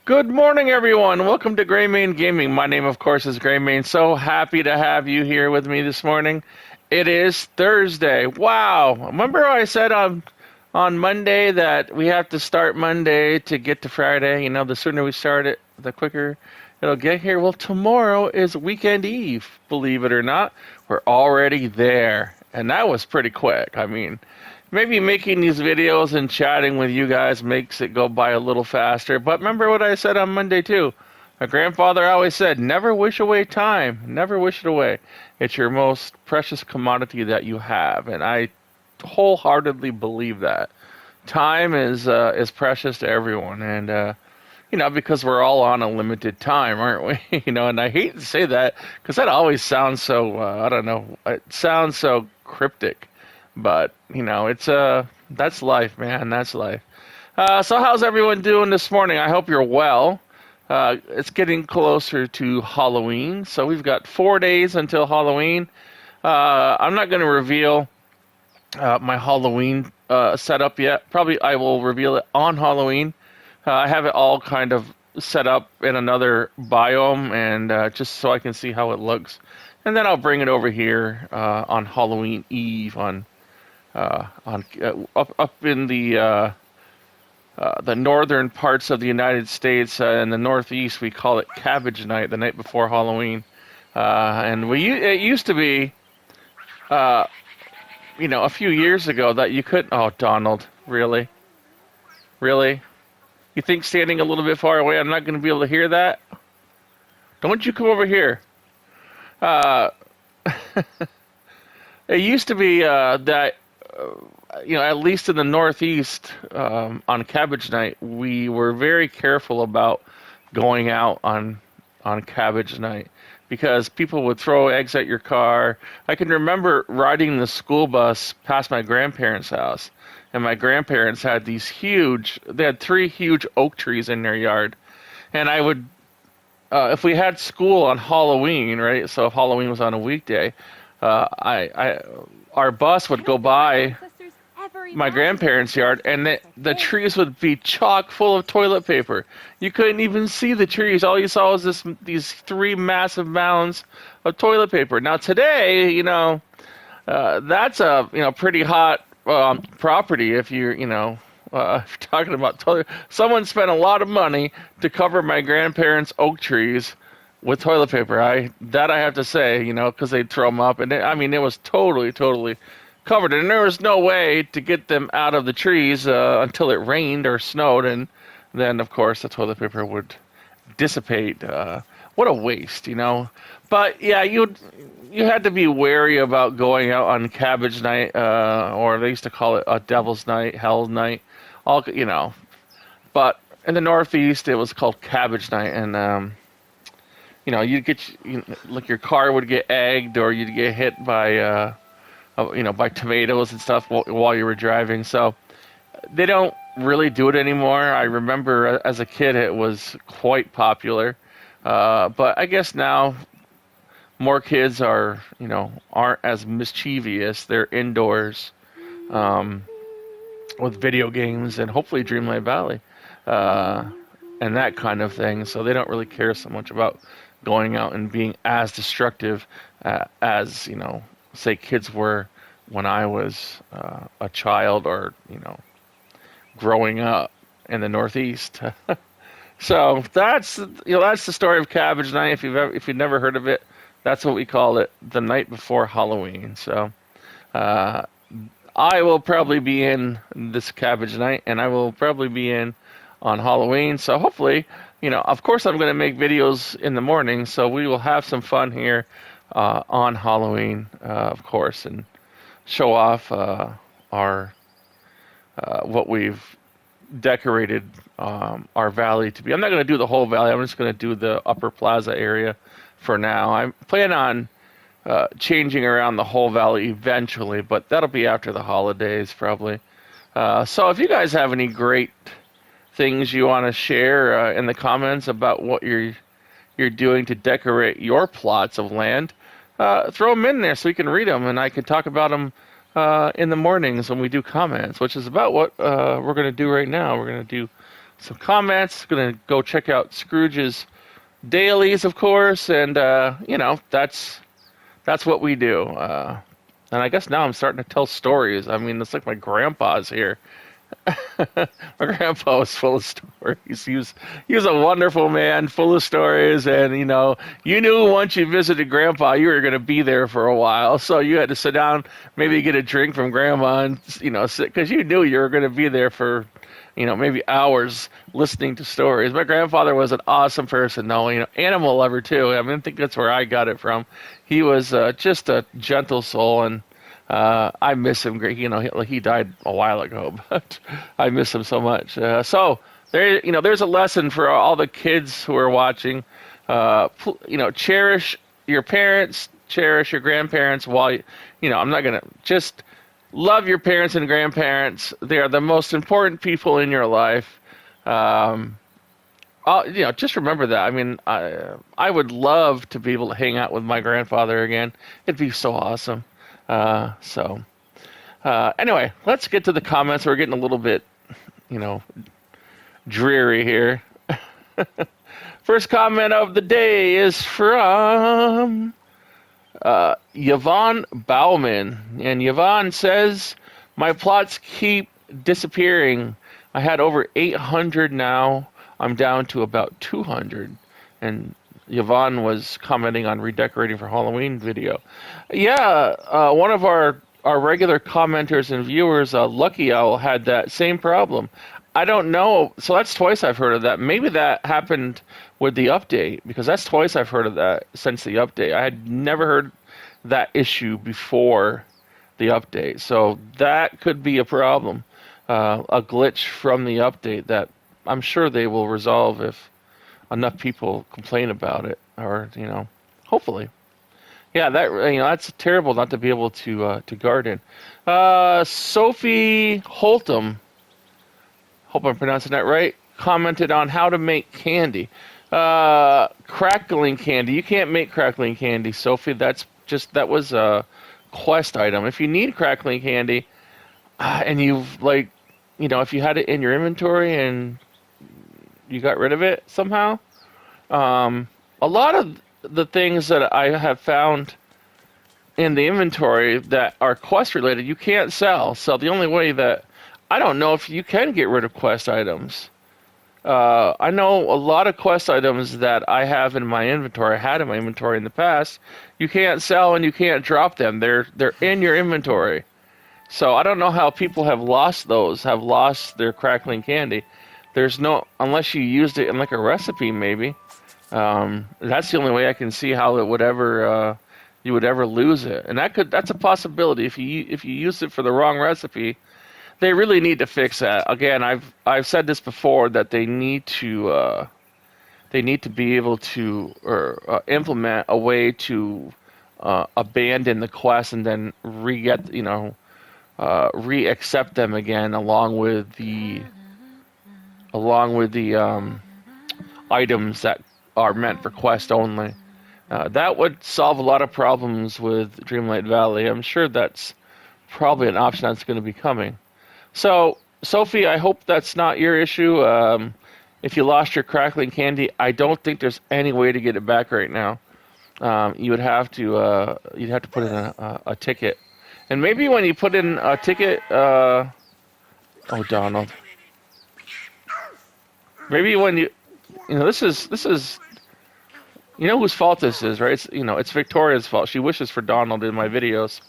Good morning, everyone. Welcome to Greymane Gaming. My name, of course, is Greymane. So happy to have you here with me this morning. It is Thursday. Wow. Remember I said on Monday that we have to start Monday to get to Friday? You know, the sooner we start it, the quicker it'll get here. Well, tomorrow is weekend eve, believe it or not. We're already there. And that was pretty quick. I mean, maybe making these videos and chatting with you guys makes it go by a little faster. But remember what I said on Monday, too. My grandfather always said, never wish away time. Never wish it away. It's your most precious commodity that you have. And I wholeheartedly believe that. Time is precious to everyone. And, because we're all on a limited time, aren't we? And I hate to say that because that always sounds so, I don't know, it sounds so cryptic. But, it's that's life, man. That's life. So how's everyone doing this morning? I hope you're well. It's getting closer to Halloween, so we've got 4 days until Halloween. I'm not going to reveal my Halloween setup yet. Probably I will reveal it on Halloween. I have it all kind of set up in another biome, and just so I can see how it looks. And then I'll bring it over here on Halloween Eve up in the northern parts of the United States. In the Northeast, we call it Cabbage Night, the night before Halloween. And it used to be, a few years ago that you couldn't. Oh, Donald, really? Really? You think standing a little bit far away, I'm not going to be able to hear that? Don't you come over here? Uh, it used to be that at least in the Northeast, on Cabbage Night, we were very careful about going out on Cabbage Night because people would throw eggs at your car. I can remember riding the school bus past my grandparents' house, and my grandparents had they had 3 huge oak trees in their yard, and I would, if we had school on Halloween, right? So if Halloween was on a weekday, our bus would go by my grandparents' yard, and the trees would be chock full of toilet paper. You couldn't even see the trees. All you saw was these 3 massive mounds of toilet paper. Now today, that's a pretty hot property. If you're talking about toilet, someone spent a lot of money to cover my grandparents' oak trees with toilet paper. I have to say, because they'd throw them up, and it was totally covered, and there was no way to get them out of the trees until it rained or snowed, and then of course the toilet paper would dissipate. What a waste, But yeah, you had to be wary about going out on Cabbage Night, or they used to call it a Devil's Night, Hell's Night, But in the Northeast, it was called Cabbage Night, and you'd like your car would get egged, or you'd get hit by by tomatoes and stuff while you were driving. So they don't really do it anymore. I remember as a kid it was quite popular, but I guess now more kids aren't as mischievous. They're indoors with video games and hopefully Dreamlight Valley and that kind of thing. So they don't really care so much about going out and being as destructive as say kids were when I was a child, or growing up in the Northeast. So that's the story of Cabbage Night. If you've never heard of it, that's what we call it, the night before Halloween. So I will probably be in this Cabbage Night, and I will probably be in on Halloween. So hopefully, of course I'm going to make videos in the morning, so we will have some fun here on Halloween, of course, and show off our what we've decorated our valley to be. I'm not going to do the whole valley. I'm just going to do the upper plaza area for now. I plan on changing around the whole valley eventually, but that'll be after the holidays probably. So if you guys have any great things you want to share in the comments about what you're doing to decorate your plots of land, throw them in there so we can read them, and I can talk about them in the mornings when we do comments, which is about what we're going to do right now. We're going to do some comments. Gonna go check out Scrooge's dailies, of course, and that's what we do. And I guess now I'm starting to tell stories. I mean, it's like my grandpa's here. My grandpa was full of stories. He was a wonderful man, full of stories, and you knew once you visited grandpa, you were going to be there for a while. So you had to sit down, maybe get a drink from grandma, and sit, because you knew you were going to be there for maybe hours listening to stories. My grandfather was an awesome person, though. Animal lover too. I mean, I think that's where I got it from. He was just a gentle soul, and I miss him. He died a while ago, but I miss him so much. So there's a lesson for all the kids who are watching. Cherish your parents, cherish your grandparents. While I'm not gonna just love your parents and grandparents. They are the most important people in your life. Just remember that. I mean, I would love to be able to hang out with my grandfather again. It'd be so awesome. Anyway, let's get to the comments. We're getting a little bit, dreary here. First comment of the day is from Yvonne Bauman. And Yvonne says, my plots keep disappearing. I had over 800 now. I'm down to about 200. And Yvonne was commenting on redecorating for Halloween video. Yeah, one of our regular commenters and viewers, Lucky Owl, had that same problem. I don't know. So that's twice I've heard of that. Maybe that happened with the update, because that's twice I've heard of that since the update. I had never heard that issue before the update. So that could be a problem, a glitch from the update that I'm sure they will resolve if enough people complain about it, or hopefully. Yeah, that's terrible not to be able to garden. Sophie Holtum, hope I'm pronouncing that right, commented on how to make candy. Crackling candy. You can't make crackling candy, Sophie. That was a quest item. If you need crackling candy, and if you had it in your inventory and you got rid of it somehow, a lot of the things that I have found in the inventory that are quest related, you can't sell. So the only way that, I don't know if you can get rid of quest items. I know a lot of quest items that I have in my inventory, had in my inventory in the past, you can't sell and you can't drop them. They're in your inventory. So I don't know how people have lost their crackling candy. Unless you used it in like a recipe, maybe. That's the only way I can see how it would ever you would ever lose it, and that's a possibility. If you use it for the wrong recipe, they really need to fix that. Again, I've said this before, that they need to be able to implement a way to abandon the quest and then re-accept them again along with the items that are meant for quest only. That would solve a lot of problems with Dreamlight Valley. I'm sure that's probably an option that's going to be coming. So, Sophie, I hope that's not your issue. If you lost your crackling candy, I don't think there's any way to get it back right now. You'd have to put in a ticket, and maybe when you put in a ticket, oh, Donald. Maybe when this is whose fault this is, right? It's Victoria's fault. She wishes for Donald in my videos.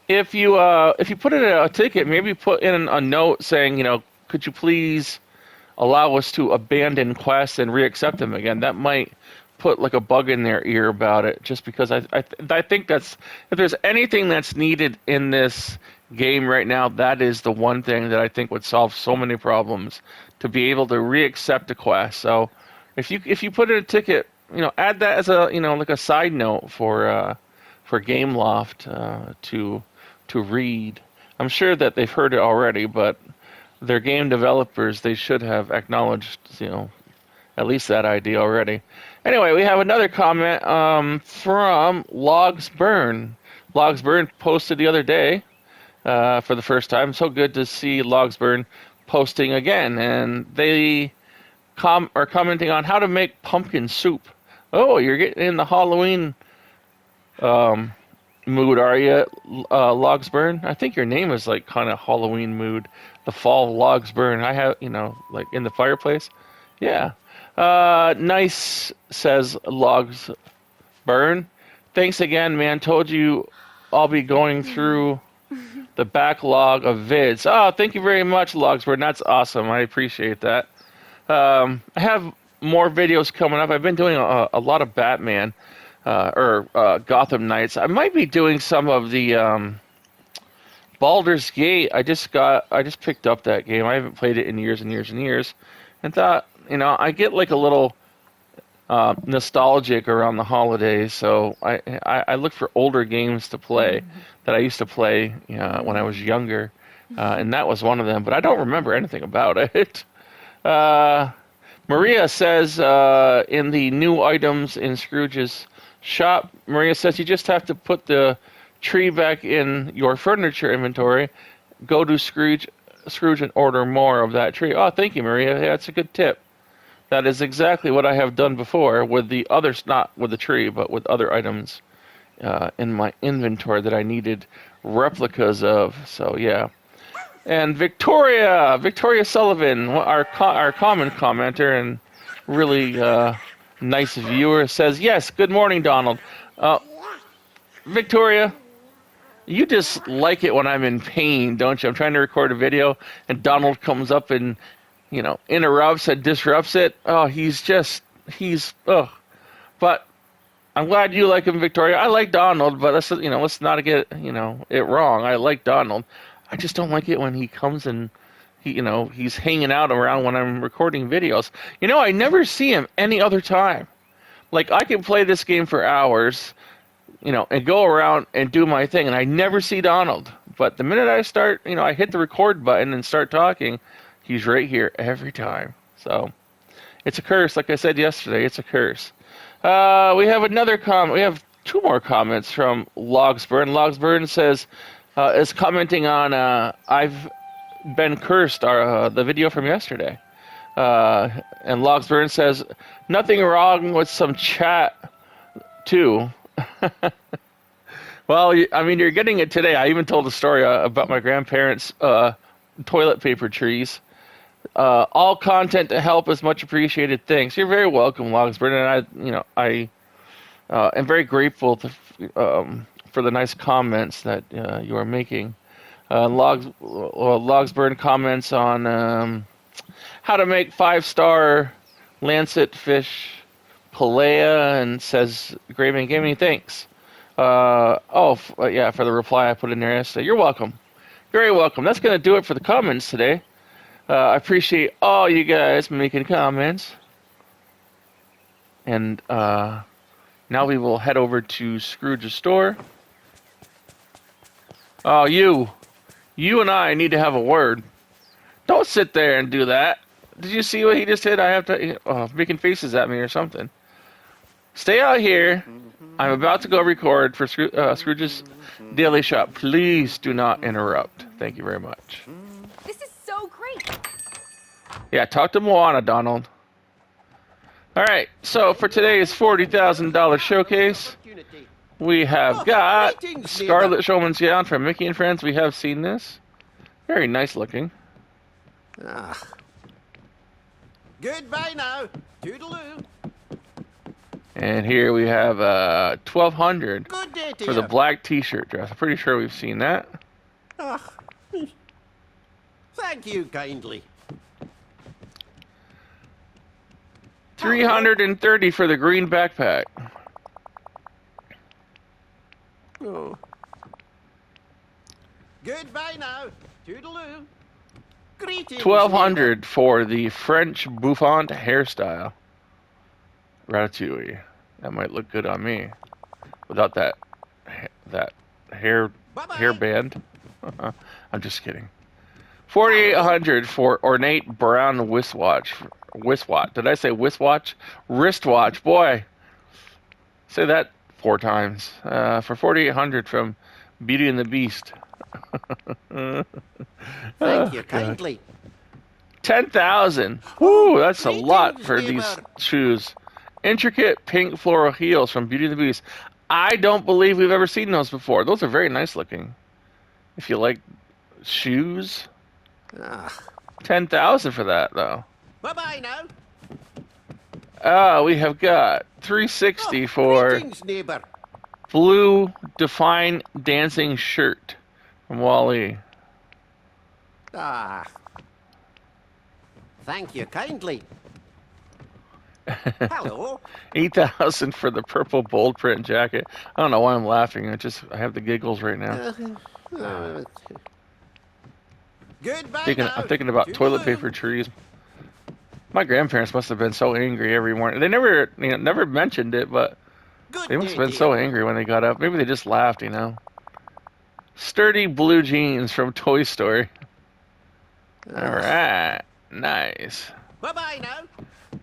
If you put in a ticket, maybe put in a note saying, could you please allow us to abandon quests and reaccept them again? That might put like a bug in their ear about it, just because I think that's, if there's anything that's needed in this game right now, that is the one thing that I think would solve so many problems, to be able to reaccept a quest. So if you put in a ticket, add that as a like a side note for Gameloft to read. I'm sure that they've heard it already, but they're game developers. They should have acknowledged at least that idea already. Anyway, we have another comment from Logs Burn. Logs Burn posted the other day for the first time. So good to see Logs Burn posting again, and they are commenting on how to make pumpkin soup. Oh, you're getting in the Halloween um, mood, are you, Logs Burn? I think your name is like kind of Halloween mood. The fall Logs Burn. I have, like in the fireplace. Yeah. Nice, says Logs Burn. Thanks again, man. Told you I'll be going through the backlog of vids. Oh, thank you very much, Logs Burn. That's awesome. I appreciate that. I have more videos coming up. I've been doing a lot of Batman or Gotham Knights. I might be doing some of the Baldur's Gate. I just picked up that game. I haven't played it in years and years and years, and thought, I get like a little nostalgic around the holidays. So I look for older games to play that I used to play when I was younger, and that was one of them. But I don't remember anything about it. Maria says in the new items in Scrooge's shop, Maria says you just have to put the tree back in your furniture inventory. Go to Scrooge and order more of that tree. Oh, thank you, Maria. Yeah, that's a good tip. That is exactly what I have done before with the others, not with the tree, but with other items in my inventory that I needed replicas of. So, yeah. And Victoria Sullivan, our common commenter and really nice viewer, says, yes, good morning, Donald. Victoria, you just like it when I'm in pain, don't you? I'm trying to record a video, and Donald comes up and, interrupts and disrupts it. Oh, ugh. But I'm glad you like him, Victoria. I like Donald, but let's not get, it wrong. I like Donald. I just don't like it when he comes and he's hanging out around when I'm recording videos. I never see him any other time. Like, I can play this game for hours, and go around and do my thing, and I never see Donald. But the minute I start, I hit the record button and start talking, he's right here every time. So it's a curse. Like I said yesterday, it's a curse. We have another comment. We have two more comments from Logsburn. Logsburn says, is commenting on I've been cursed, the video from yesterday. And Logsburn says, nothing wrong with some chat, too. Well, you're getting it today. I even told a story about my grandparents' toilet paper trees. All content to help is much appreciated. Thanks. You're very welcome, Logsburn. And I am very grateful for the nice comments that you are making. Logsburn comments on how to make 5-star lancet fish palea, and says, Grayman Gaming, thanks. For the reply I put in there yesterday. You're welcome. You're very welcome. That's going to do it for the comments today. I appreciate all you guys making comments. And now we will head over to Scrooge's store. Oh, you and I need to have a word. Don't sit there and do that. Did you see what he just did? I have to, making faces at me or something. Stay out here. I'm about to go record for Scrooge's Daily Shop. Please do not interrupt. Thank you very much. This is so great. Yeah, talk to Moana, Donald. All right, so for today's $40,000 showcase, we have got Scarlet Showman's Gown from Mickey and Friends. We have seen this. Very nice looking. Goodbye now. Toodaloo. And here we have $1,200 Good day to for the black T-shirt dress. I'm pretty sure we've seen that. Thank you kindly. $330 for the green backpack. Oh. Goodbye now. Toodaloo. Greetings. $1,200 for the French bouffant hairstyle. Ratatouille. That might look good on me. Without that hairband. I'm just kidding. $4,800 for ornate brown wristwatch. Did I say wristwatch? Wristwatch. Boy. Say that 4 times. For $4,800 from Beauty and the Beast. Thank you kindly. 10,000. Woo, that's a lot Greetings, for these neighbor. shoes. Intricate pink floral heels from Beauty and the Beast. I don't believe we've ever seen those before. Those are very nice looking. If you like shoes, Ah. 10,000 for that though. Bye-bye now. We have got 360 Oh, for greetings, neighbor. blue Define dancing shirt from Wally. Ah. Thank you kindly. Hello. 8,000 for the purple bold print jacket. I don't know why I'm laughing. I have the giggles right now. Goodbye now. I'm thinking about toilet paper trees. My grandparents must have been so angry every morning. They never mentioned it, but Good they must day, have been so dear. angry when they got up. Maybe they just laughed, Sturdy blue jeans from Toy Story. All right, nice. Bye-bye now.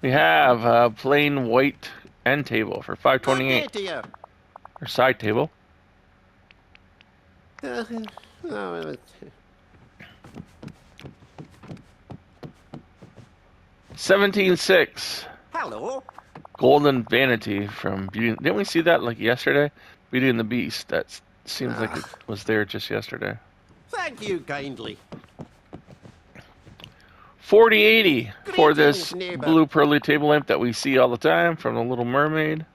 We have a plain white end table for Good day 528, to you. or side table. 17.6. Hello. Golden Vanity from Beauty. Didn't we see that like yesterday? Beauty and the Beast. That seems like it was there just yesterday. Thank you kindly. 40.80 for this Greetings, neighbor. blue pearly table lamp that we see all the time from The Little Mermaid.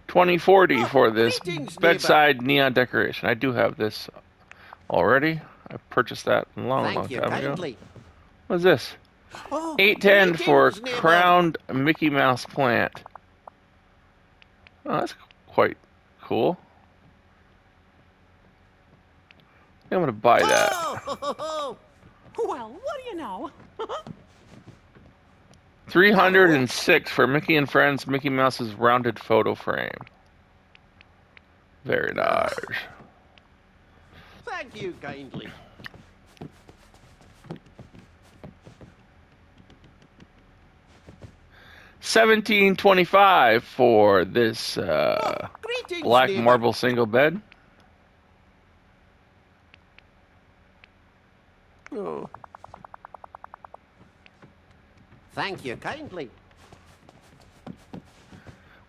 20.40 for this greetings, bedside neon decoration. I do have this already. I purchased that a long Thank you time ago. kindly. What's this? Oh, 810 for greetings, neighbor. crowned Mickey Mouse plant. Oh, that's quite cool. I'm gonna buy that. Oh, Well, what do you know? 306 for Mickey and Friends Mickey Mouse's rounded photo frame. Very nice. thank you kindly. $17.25 for this Greetings, black neighbor. marble single bed. Oh. Thank you kindly.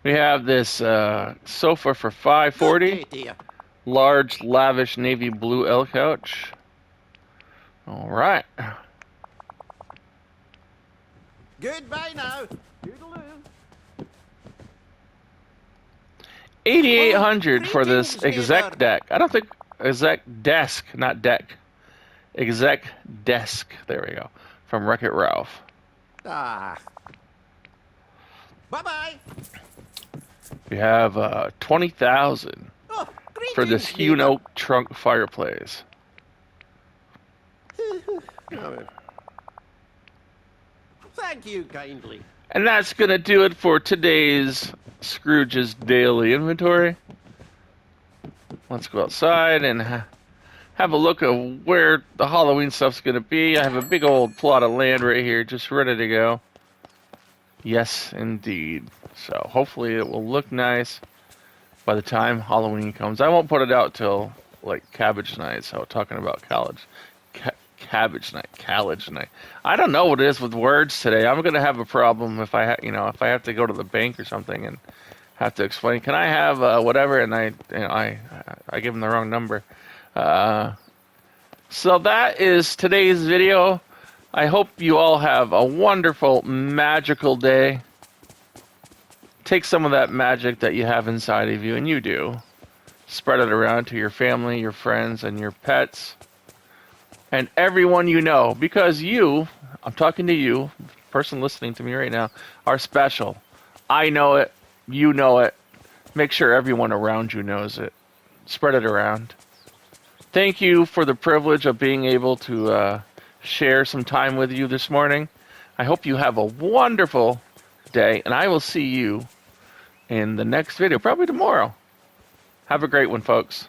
We have this sofa for $5.40. Good day to you. Large, lavish navy blue L couch. All right. Goodbye now. Toodaloo. 8,800 for this Greetings, exec neighbor. deck. I don't think exec desk, not deck. Exec desk. There we go. From Wreck-It Ralph. Ah. Bye-bye. We have 20,000 Oh, for this greetings, hewn neighbor. oak trunk fireplace. Thank you kindly. And that's going to do it for today's Scrooge's Daily Inventory. Let's go outside and have a look at where the Halloween stuff's going to be. I have a big old plot of land right here just ready to go. Yes, indeed. So hopefully it will look nice by the time Halloween comes. I won't put it out till like Cabbage Night. So talking about Cabbage Night, College Night. I don't know what it is with words today. I'm gonna have a problem if I if I have to go to the bank or something and have to explain. Can I have whatever? And I give them the wrong number. So that is today's video. I hope you all have a wonderful, magical day. Take some of that magic that you have inside of you, and you do. Spread it around to your family, your friends, and your pets. And everyone you know, because you, I'm talking to you, person listening to me right now, are special. I know it. You know it. Make sure everyone around you knows it. Spread it around. Thank you for the privilege of being able to share some time with you this morning. I hope you have a wonderful day, and I will see you in the next video, probably tomorrow. Have a great one, folks.